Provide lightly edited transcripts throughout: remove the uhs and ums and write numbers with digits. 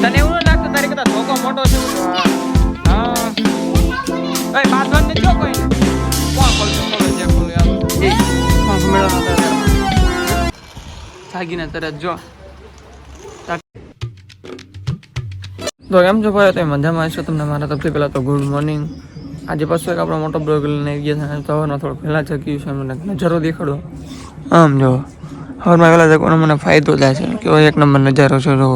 તને એવું ન લાગતું તારી કરતા ધોકો મોટો છે? હા એ બાંધવાનું નથી જો કોઈ કોણ ખોલશે ખોલો જે ખોલો યાર એ કોણ મેળો ન કરે જાગીને તરત જો તો કેમ છો ભાઈ તમે મજામાં હશો તમને મારા તરફથી પહેલાં તો ગુડ મોર્નિંગ આજે પાછું એક આપણો મોટો બ્લોગ લઈને આવી ગયા છે સવારનો થોડો પહેલાં જગ્યું છે મને નજારો દેખાડો આમ જો સવારમાં પહેલાં જગવાનો મને ફાયદો થાય છે કેવો એક નંબર નજારો છે જો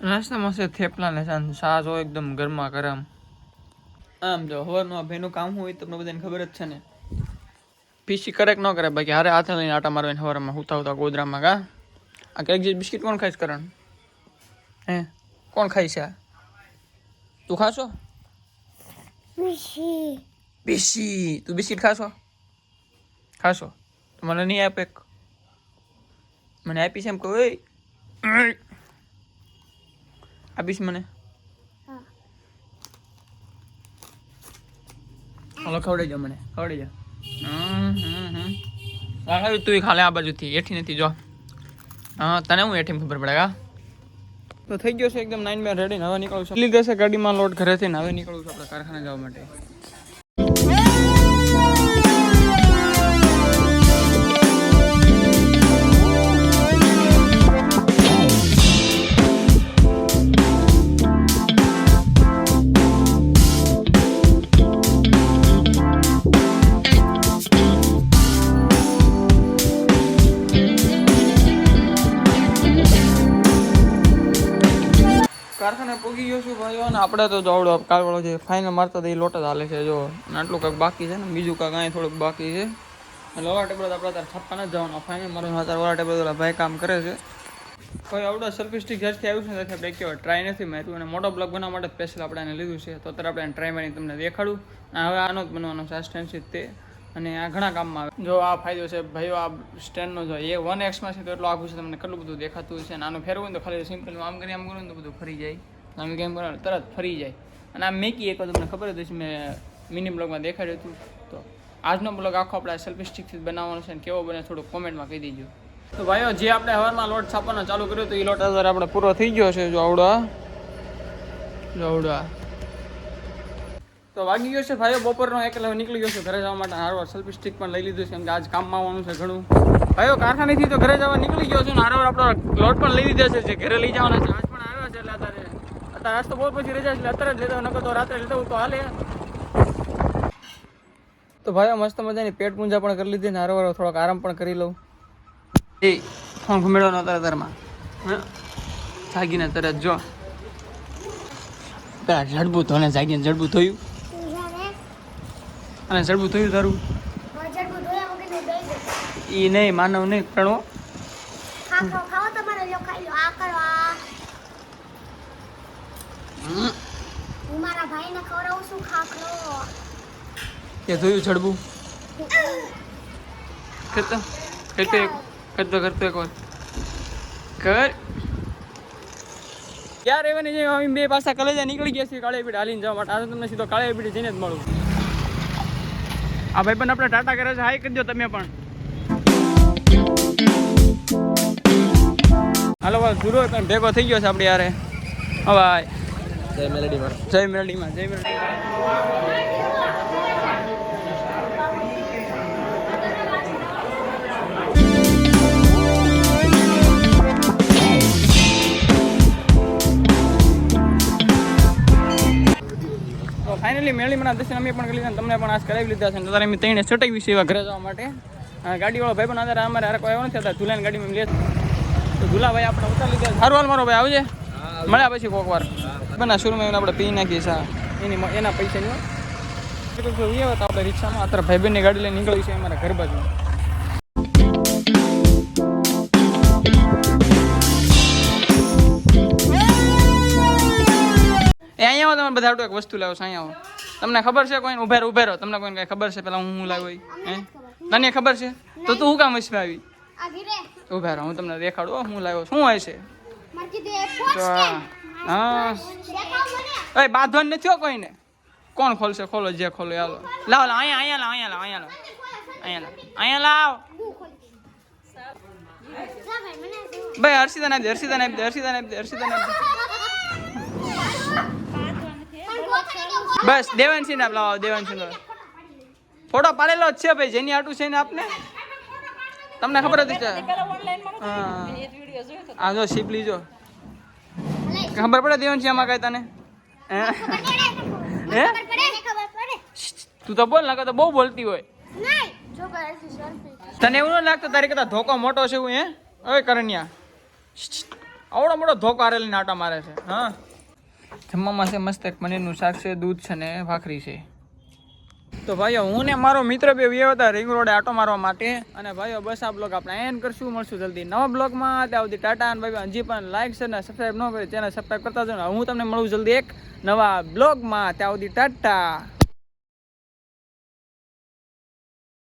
નાસ્તામાં છે થેપલા ને સાસ હોય એકદમ ગરમા ગરમ આમ જો હવારનું આ ભાઈનું કામ હોય તમને બધાને ખબર જ છે ને પીસી કરે કે ન કરે બાકી હારે હાથે લઈને આટા મારવાને હવારમાં હુતા હુતા ગોદરામાં કા આ કંઈક જે બિસ્કિટ કોણ ખાઈશ કરણ હે કોણ ખાઈ છે તું ખાશો પીસી તું બિસ્કિટ ખાશો ખાશો તો મને નહીં આપે મને આપીશ એમ કહું આપીશ મને હાલો ખવડાવી જાઓ મને ખવડાવી જાઓ તું ખાલે આ બાજુથી એઠી નથી જો હા તને હું એઠી ખબર પડે કા તો થઈ ગયો છે એકદમ 9 માં રેડી હવે નીકળું છું લીધે છે ગાડીમાં લોડ ઘરેથી ને હવે નીકળું છું આપણે કારખાને જવા માટે કારખાને પૂગી ગયો છું ભાઈઓ અને આપણે તો દોડો કાલવાળો છે ફાઇનલ મારતા તો એ લોટ જ હાલે છે જો આટલું કાંઈક બાકી છે ને બીજું કાંઈક અહીં થોડુંક બાકી છે એટલે ઓલા ટેબલ આપણે તારે છપ્પા નથી જવાનું ફાઇનલ મારું અત્યારે ઓલા ટેબલ ભાઈ કામ કરે છે કોઈ આવડો સેલ્ફી સ્ટિક જ્યારથી આવ્યું છે ત્યારથી આપણે કેવા ટ્રાય નથી માર્યું અને મોટો બ્લોગ બનાવવા માટે સ્પેશિયલ આપણે એને લીધું છે તો અત્યારે આપણે ટ્રાય મારી તમને દેખાડું અને હવે આનો જ બનવાનો છે આ સ્ટેન્ડ છે તે અને આ ઘણા કામમાં આવે જો આ ફાયદો છે ભાઈઓ આ સ્ટેન્ડનો જો એ 1x માં છે તો એટલું આખું છે તમને કેટલું બધું દેખાતું છે અને આનું ફેરવું ને તો ખાલી સિમ્પલ આમ કરી આમ કરું ને તો બધું ફરી જાય આમ કેમ કરવાનું તરત ફરી જાય અને આ મેકી એક તમને ખબર જ છે મેં મિની બ્લોગમાં દેખાડ્યું હતું તો આજનો બ્લોગ આખો આપણે સેલ્ફી સ્ટિકથી બનાવવાનો છે અને કેવો બને થોડું કોમેન્ટમાં કહી દેજો તો ભાઈઓ જે આપણે હવારમાં લોટ છાપવાનો ચાલુ કર્યો તો એ લોટ અત્યારે આપણે પૂરો થઈ ગયો છે જો આવડા તો વાગી ગયો છે ભાઈઓ બપોરનો એકલો નીકળી ગયો છે ઘરે જવા માટે હારવાર સેલ્ફી સ્ટિક પણ લઈ લીધું છે કેમ કે આજ કામમાં આવવાનું છે ઘણું ભાઈઓ કારખાનેથી તો ઘરે જવા નીકળી ગયો છે ને હારવાર આપણો લોટ પણ લઈ લીધો છે જે ઘરે લઈ જવાના છે આજ પણ આવ્યા છે એટલે અત્યારે આજ તો બહુ પછી રજા એટલે અત્યારે જ લેતા નકર તો રાત્રે લેતા તો હાલે તો ભાઈઓ મસ્ત મજાની પેટ પૂંજા પણ કરી લીધી ને હારવાર થોડોક આરામ પણ કરી લઉં એ ફોન ઘુમેડવાનો અત્યારમાં જાગીને તરત જો પેલા જડબું ધોને જાગીને જડબું થયું અને જડબું થયું તારું એ નહીં માનવ નહીં પ્રણો એ થયું જડબું કરતો કરતો એક વાર કર ક્યાં રહેવાની છે અમે બે પાછા કલેજા નીકળી ગયા છીએ કાળીપીઠ હાલીને જવા માટે આજે તમને સીધો કાળીપીઠ જઈને જ મળું આ ભાઈ પણ આપણે ટાટા કરે છે હાઈ કરી દો તમે પણ હાલો ભાઈ ગુરુ પણ ભેગો થઈ ગયો છે આપણે યારે હવે જય મેલડીમાં ફાઇનલી મેળીમાં દર્શન અમે પણ કરી લીધા તમને પણ આજ કરાવી લીધા છે ત્યારે અમે ત્રણે ચટાવી છે એવા ઘરે જવા માટે ગાડીવાળો ભાઈ પણ અત્યારે અમારે હારે કોઈ આવ્યો નથી અત્યારે ઝુલાની ગાડીમાં લે તો ઝુલા ભાઈ આપણે ઉતારી લીધા સારું હાલ મારો ભાઈ આવજે મળ્યા પછી કોક વાર બના શરૂમાં આપણે પી નાખીએ સા એના પૈસા નહીં આપણે રિક્ષામાં અત્યારે ભાઈ બહેનની ગાડી લઈને નીકળી છે અમારા ઘર બાજુ અહીંયા આવો તમે બધા એક વસ્તુ લાવો અહીંયા આવો તમને ખબર છે કોઈ ઉભેરો તમને કોઈને કઈ ખબર છે પેલા હું લાવ્યો હે તને ખબર છે તો તું શું કામ વસમાં આવી ઉભા રહો હું તમને દેખાડું હું લાવ્યો શું હોય છે હા એ બાંધવાનું નથી હો કોઈને. કોણ ખોલશે? ખોલો જે ખોલો હાલો. લાવ લાવ અહીંયા અહીંયા લાવ અહીંયા લાવ અહીંયા લાવ અહીંયા લાવ ભાઈ. હર્ષિતા આપી દે, હર્ષિતા આપી દે, હર્ષિતા આપી દે, હર્ષિતા આપી દે. બસ દેવાંશી ને લાવો, દેવાંશી નો ફોટો પાડેલો જ છે ભાઈ, જેની આટું છે ને આપને તમને ખબર હતી કે હા જો શીપલી જો ખબર પડે દેવાંશી આમાં કઈ તને હે તું તો બોલ ના તો બહુ બોલતી હોય. તને એવું ન લાગતું તારી કરતા ધોકો મોટો છે એવું? હે હવે કરણ્યા આવડો મોટો ધોકો આરેલી નાટા મારે છે. હા જમવામાં છે મસ્ત એક પનીરનું શાક છે, દૂધ છે ને ભાખરી છે. તો ભાઈઓ હું ને મારો મિત્ર બે વ્યવ હતા રિંગ રોડે આટો મારવા માટે. અને ભાઈઓ બસ આ બ્લોગ આપણે એન્ડ કરશું, મળશું જલ્દી નવા બ્લોગમાં. ત્યાં સુધી ટાટા. અને ભાઈ હજી પણ લાઈક છે ને સબસ્ક્રાઈબ ન કરી ચેનલ સબસ્ક્રાઈબ કરતા જાઓ. હું તમને મળું જલ્દી એક નવા બ્લોગમાં. ત્યાં સુધી ટાટા.